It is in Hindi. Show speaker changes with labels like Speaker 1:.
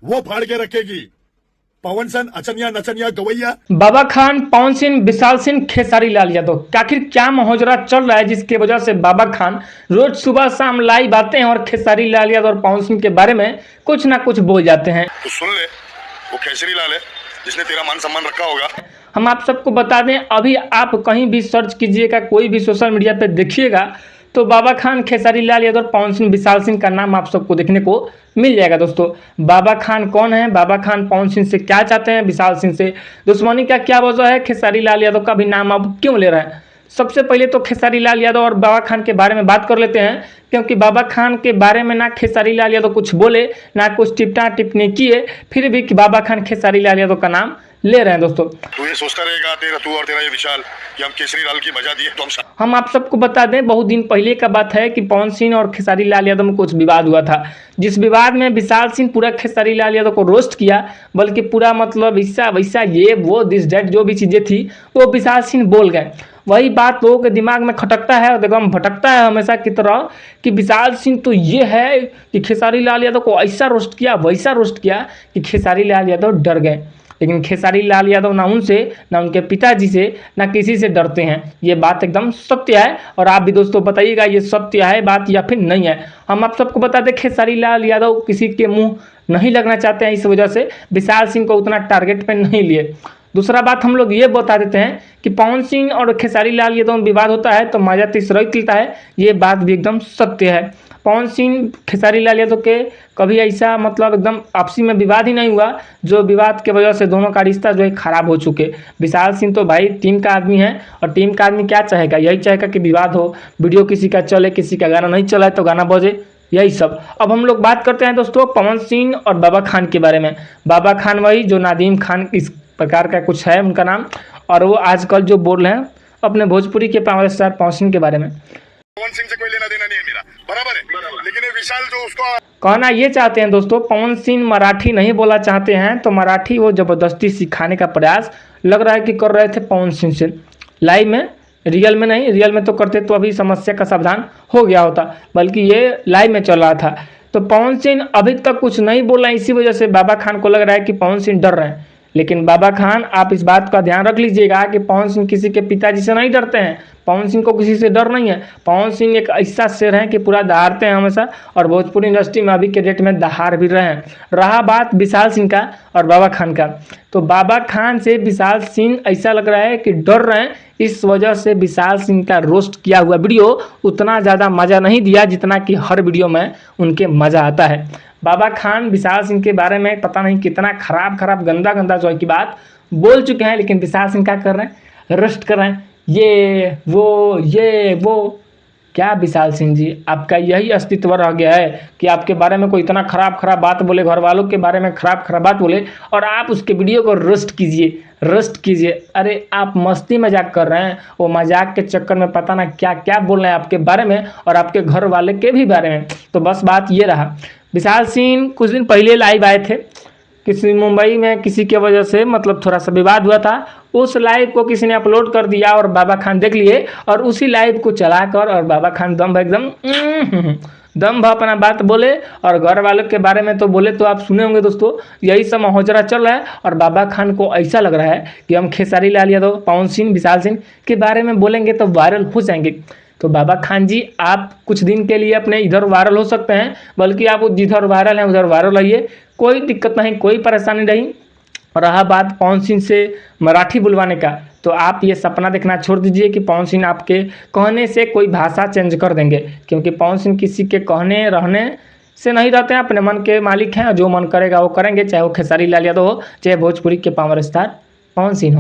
Speaker 1: वो फाड़ के रखेगी। पवन सिंह अचनिया नचनिया गवैया।
Speaker 2: बाबा खान, पवन सिंह, विशाल सिंह, खेसारी लाल यादव, आखिर क्या मोहजरा चल रहा है जिसकी वजह से बाबा खान रोज सुबह शाम लाइव आते हैं और खेसारी लाल यादव और पवन सिंह के बारे में कुछ ना कुछ बोल जाते हैं।
Speaker 1: तो सुन ले, वो खेसारी लाल है जिसने तेरा मान सम्मान रखा होगा।
Speaker 2: हम आप सबको बता दें, अभी आप कहीं भी सर्च कीजिएगा, कोई भी सोशल मीडिया पे देखिएगा तो बाबा खान, खेसारी लाल यादव, पवन सिंह, विशाल सिंह का नाम आप सबको देखने को मिल जाएगा। दोस्तों, बाबा खान कौन है? बाबा खान पवन सिंह से क्या चाहते हैं? विशाल सिंह से दुश्मनी का क्या वजह है? खेसारी लाल यादव का भी नाम अब क्यों ले रहे हैं? सबसे पहले तो खेसारी लाल यादव और बाबा खान के बारे में बात कर लेते हैं, क्योंकि बाबा खान के बारे में ना खेसारी लाल यादव कुछ बोले, ना कुछ टिप्पणी किए, फिर भी बाबा खान खेसारी लाल यादव का नाम ले रहे हैं। दोस्तों,
Speaker 1: तू ये सोचता रहेगा तू और तेरा ये विशाल कि हम केसरी लाल की मजा दिए तो
Speaker 2: हम आप सबको बता दें, बहुत दिन पहले का बात है कि पवन सिंह और खेसारी लाल यादव में कुछ विवाद हुआ था, जिस विवाद में विशाल सिंह पूरा खेसारी लाल यादव को रोस्ट किया, बल्कि पूरा मतलब ऐसा वैसा ये वो दिस डेट जो भी चीज़ें थी वो विशाल सिंह बोल गए। वही बात लोगों के दिमाग में खटकता है और एकदम भटकता है हमेशा की तरह कि विशाल सिंह तो ये है कि खेसारी लाल यादव को ऐसा रोस्ट किया, वैसा रोस्ट किया कि खेसारी लाल यादव डर गए। लेकिन खेसारी लाल यादव ना उनसे, ना उनके पिताजी से, ना किसी से डरते हैं। ये बात एकदम सत्य है और आप भी दोस्तों बताइएगा ये सत्य है बात या फिर नहीं है। हम आप सबको बता दें, खेसारी लाल यादव किसी के मुंह नहीं लगना चाहते हैं, इस वजह से विशाल सिंह को उतना टारगेट पे नहीं लिए। दूसरा बात हम लोग ये बता देते हैं कि पवन सिंह और खेसारी लाल यादव में विवाद होता है तो मजा तीसरा मिलता है, ये बात भी एकदम सत्य है। पवन सिंह खेसारी लाल यादव के कभी ऐसा मतलब एकदम आपसी में विवाद ही नहीं हुआ जो विवाद के वजह से दोनों का रिश्ता जो है खराब हो चुके। विशाल सिंह तो भाई टीम का आदमी है और टीम का आदमी क्या चाहेगा? यही चाहेगा कि विवाद हो, वीडियो किसी का चले, किसी का गाना नहीं चला है तो गाना बजे, यही सब। अब हम लोग बात करते हैं दोस्तों पवन सिंह और बाबा खान के बारे में। बाबा खान वही जो नादिम खान इस प्रकार का कुछ है उनका नाम, और वो आजकल जो बोल रहे हैं अपने भोजपुरी के पावर स्टार पवन सिंह के बारे में।
Speaker 1: पवन सिंह से कोई लेना देना नहीं है मेरा, बराबर है, लेकिन ये विशाल जो उसको
Speaker 2: कहना ये चाहते हैं दोस्तों, पवन सिंह मराठी नहीं बोला चाहते हैं तो मराठी वो ज़बरदस्ती सिखाने का प्रयास लग रहा है कि कर रहे थे पवन सिंह से लाइव में। रियल में नहीं, रियल में तो करते तो अभी समस्या का समाधान हो गया होता, बल्कि ये लाइव में चल रहा था। तो पवन सिंह अभी तक कुछ नहीं बोला, इसी वजह से बाबा खान को लग रहा है कि पवन सिंह डर रहे हैं। लेकिन बाबा खान आप इस बात का ध्यान रख लीजिएगा कि पवन सिंह किसी के पिताजी से नहीं डरते हैं, पवन सिंह को किसी से डर नहीं है। पवन सिंह एक ऐसा शेर है कि पूरा दहाड़ते हैं हमेशा, और भोजपुरी इंडस्ट्री में अभी के डेट में दहाड़ भी रहे हैं। रहा बात विशाल सिंह का और बाबा खान का, तो बाबा खान से विशाल सिंह ऐसा लग रहा है कि डर रहे हैं, इस वजह से विशाल सिंह का रोस्ट किया हुआ वीडियो उतना ज़्यादा मज़ा नहीं दिया जितना कि हर वीडियो में उनके मज़ा आता है। बाबा खान विशाल सिंह के बारे में पता नहीं कितना खराब गंदा जो की बात बोल चुके हैं, लेकिन विशाल सिंह क्या कर रहे हैं? रोस्ट कर रहे हैं, ये वो। क्या विशाल सिंह जी, आपका यही अस्तित्व रह गया है कि आपके बारे में कोई इतना खराब बात बोले, घर वालों के बारे में खराब बात बोले और आप उसके वीडियो को रोस्ट कीजिए। अरे आप मस्ती मजाक कर रहे हैं, वो मजाक के चक्कर में पता ना क्या बोल रहे हैं आपके बारे में और आपके घर वाले के भी बारे में। तो बस बात ये रहा, विशाल सिंह कुछ दिन पहले लाइव आए थे, किसी मुंबई में किसी के वजह से मतलब थोड़ा सा विवाद हुआ था, उस लाइव को किसी ने अपलोड कर दिया और बाबा खान देख लिए और उसी लाइव को चलाकर और बाबा खान दम भर अपना बात बोले और घर वालों के बारे में तो बोले तो आप सुने होंगे दोस्तों। यही सब मोहजरा चल रहा है और बाबा खान को ऐसा लग रहा है कि हम खेसारी लाल यादव, पवन सिंह, विशाल सिंह के बारे में बोलेंगे तो वायरल हो जाएंगे। तो बाबा खान जी, आप कुछ दिन के लिए अपने इधर वायरल हो सकते हैं, बल्कि आप जिधर वायरल हैं उधर वायरल रहिए, कोई दिक्कत नहीं, कोई परेशानी नहीं। और रहा बात पवन सिंह से मराठी बुलवाने का, तो आप ये सपना देखना छोड़ दीजिए कि पवन सिंह आपके कहने से कोई भाषा चेंज कर देंगे, क्योंकि पवन सिंह किसी के कहने रहने से नहीं रहते हैं, अपने मन के मालिक हैं, जो मन करेगा वो करेंगे, चाहे वो खेसारी लाल यादव हो, चाहे भोजपुरी के पावर स्टार पवन सिंह हो।